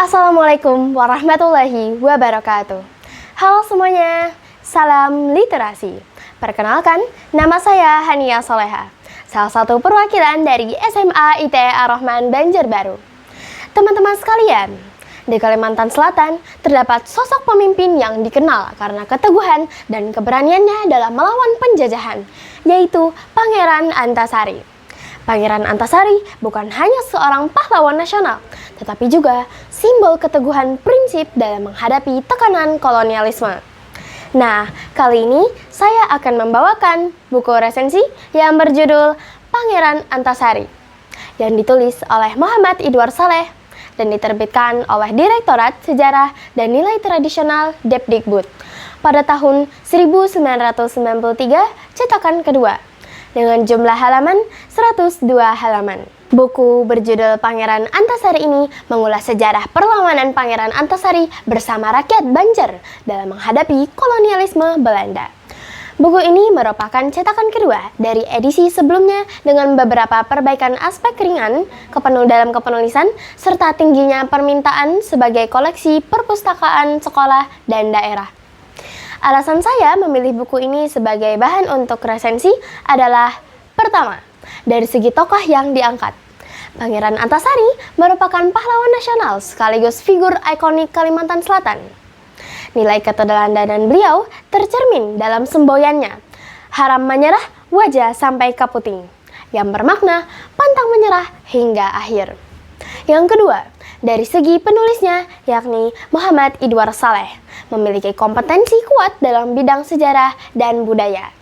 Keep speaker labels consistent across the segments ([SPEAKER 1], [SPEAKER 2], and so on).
[SPEAKER 1] Assalamualaikum warahmatullahi wabarakatuh. Halo semuanya, salam literasi. Perkenalkan, nama saya Hania Soleha, salah satu perwakilan dari SMA ITE Ar-Rahman Banjarbaru. Teman-teman sekalian, di Kalimantan Selatan terdapat sosok pemimpin yang dikenal karena keteguhan dan keberaniannya dalam melawan penjajahan, yaitu Pangeran Antasari. Pangeran Antasari bukan hanya seorang pahlawan nasional, tetapi juga simbol keteguhan prinsip dalam menghadapi tekanan kolonialisme. Nah, kali ini saya akan membawakan buku resensi yang berjudul Pangeran Antasari, yang ditulis oleh Muhammad Idwar Saleh dan diterbitkan oleh Direktorat Sejarah dan Nilai Tradisional Depdikbud pada tahun 1993, cetakan kedua, dengan jumlah halaman 102 halaman. Buku berjudul Pangeran Antasari ini mengulas sejarah perlawanan Pangeran Antasari bersama rakyat Banjar dalam menghadapi kolonialisme Belanda. Buku ini merupakan cetakan kedua dari edisi sebelumnya dengan beberapa perbaikan aspek ringan dalam kepenulisan serta tingginya permintaan sebagai koleksi perpustakaan sekolah dan daerah. Alasan saya memilih buku ini sebagai bahan untuk resensi adalah: pertama, dari segi tokoh yang diangkat. Pangeran Antasari merupakan pahlawan nasional sekaligus figur ikonik Kalimantan Selatan. Nilai keteladanan beliau tercermin dalam semboyannya, "Haram menyerah, wajah sampai ke puting", yang bermakna pantang menyerah hingga akhir. Yang kedua, dari segi penulisnya, yakni Muhammad Idwar Saleh, memiliki kompetensi kuat dalam bidang sejarah dan budaya.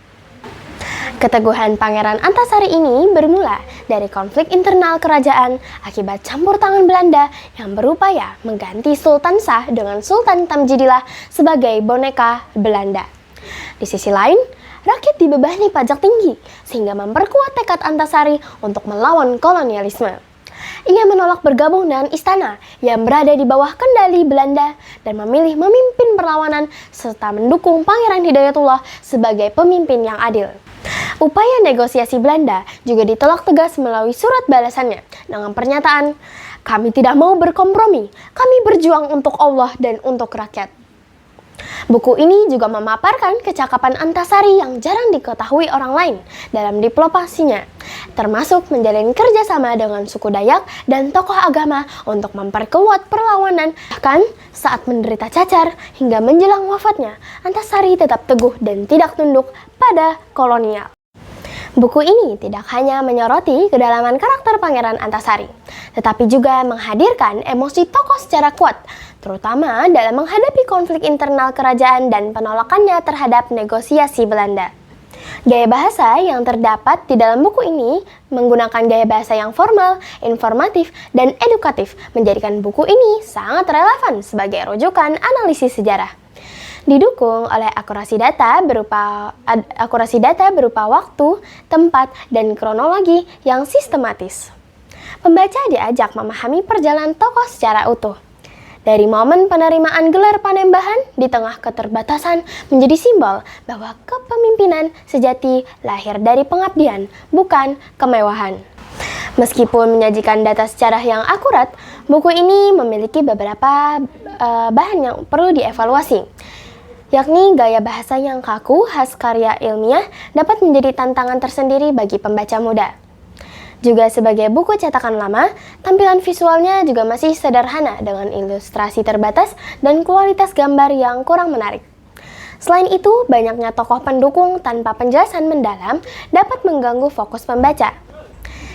[SPEAKER 1] Keteguhan Pangeran Antasari ini bermula dari konflik internal kerajaan akibat campur tangan Belanda yang berupaya mengganti Sultan Shah dengan Sultan Tamjidillah sebagai boneka Belanda. Di sisi lain, rakyat dibebani pajak tinggi sehingga memperkuat tekad Antasari untuk melawan kolonialisme. Ia menolak bergabung dengan istana yang berada di bawah kendali Belanda dan memilih memimpin perlawanan serta mendukung Pangeran Hidayatullah sebagai pemimpin yang adil. Upaya negosiasi Belanda juga ditolak tegas melalui surat balasannya dengan pernyataan, "Kami tidak mau berkompromi, kami berjuang untuk Allah dan untuk rakyat." Buku ini juga memaparkan kecakapan Antasari yang jarang diketahui orang lain dalam diplomasinya, termasuk menjalin kerjasama dengan suku Dayak dan tokoh agama untuk memperkuat perlawanan. Bahkan saat menderita cacar hingga menjelang wafatnya, Antasari tetap teguh dan tidak tunduk pada kolonial. Buku ini tidak hanya menyoroti kedalaman karakter Pangeran Antasari, tetapi juga menghadirkan emosi tokoh secara kuat, terutama dalam menghadapi konflik internal kerajaan dan penolakannya terhadap negosiasi Belanda. Gaya bahasa yang terdapat di dalam buku ini menggunakan gaya bahasa yang formal, informatif, dan edukatif, menjadikan buku ini sangat relevan sebagai rujukan analisis sejarah. Didukung oleh akurasi data berupa waktu, tempat, dan kronologi yang sistematis. Pembaca diajak memahami perjalanan tokoh secara utuh. Dari momen penerimaan gelar Panembahan di tengah keterbatasan menjadi simbol bahwa kepemimpinan sejati lahir dari pengabdian, bukan kemewahan. Meskipun menyajikan data sejarah yang akurat, buku ini memiliki beberapa bahan yang perlu dievaluasi, yakni gaya bahasa yang kaku khas karya ilmiah dapat menjadi tantangan tersendiri bagi pembaca muda. Juga sebagai buku cetakan lama, tampilan visualnya juga masih sederhana dengan ilustrasi terbatas dan kualitas gambar yang kurang menarik. Selain itu, banyaknya tokoh pendukung tanpa penjelasan mendalam dapat mengganggu fokus pembaca.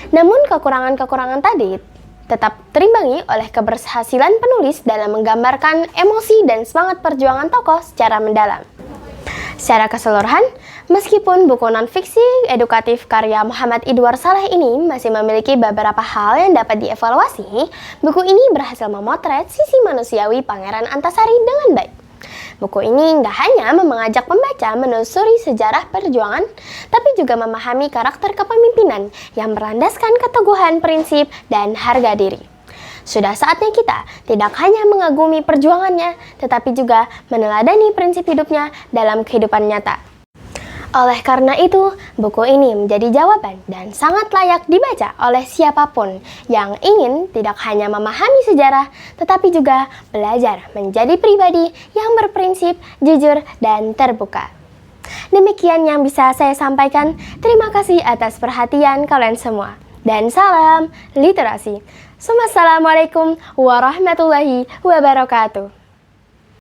[SPEAKER 1] Namun kekurangan-kekurangan tadi tetap terimbangi oleh keberhasilan penulis dalam menggambarkan emosi dan semangat perjuangan tokoh secara mendalam. Secara keseluruhan, meskipun buku non-fiksi edukatif karya Muhammad Idwar Saleh ini masih memiliki beberapa hal yang dapat dievaluasi, buku ini berhasil memotret sisi manusiawi Pangeran Antasari dengan baik. Buku ini nggak hanya mengajak pembaca menelusuri sejarah perjuangan, tapi juga memahami karakter kepemimpinan yang berlandaskan keteguhan prinsip dan harga diri. Sudah saatnya kita tidak hanya mengagumi perjuangannya, tetapi juga meneladani prinsip hidupnya dalam kehidupan nyata. Oleh karena itu, buku ini menjadi jawaban dan sangat layak dibaca oleh siapapun yang ingin tidak hanya memahami sejarah, tetapi juga belajar menjadi pribadi yang berprinsip, jujur, dan terbuka. Demikian yang bisa saya sampaikan. Terima kasih atas perhatian kalian semua. Dan salam literasi. Assalamualaikum warahmatullahi wabarakatuh.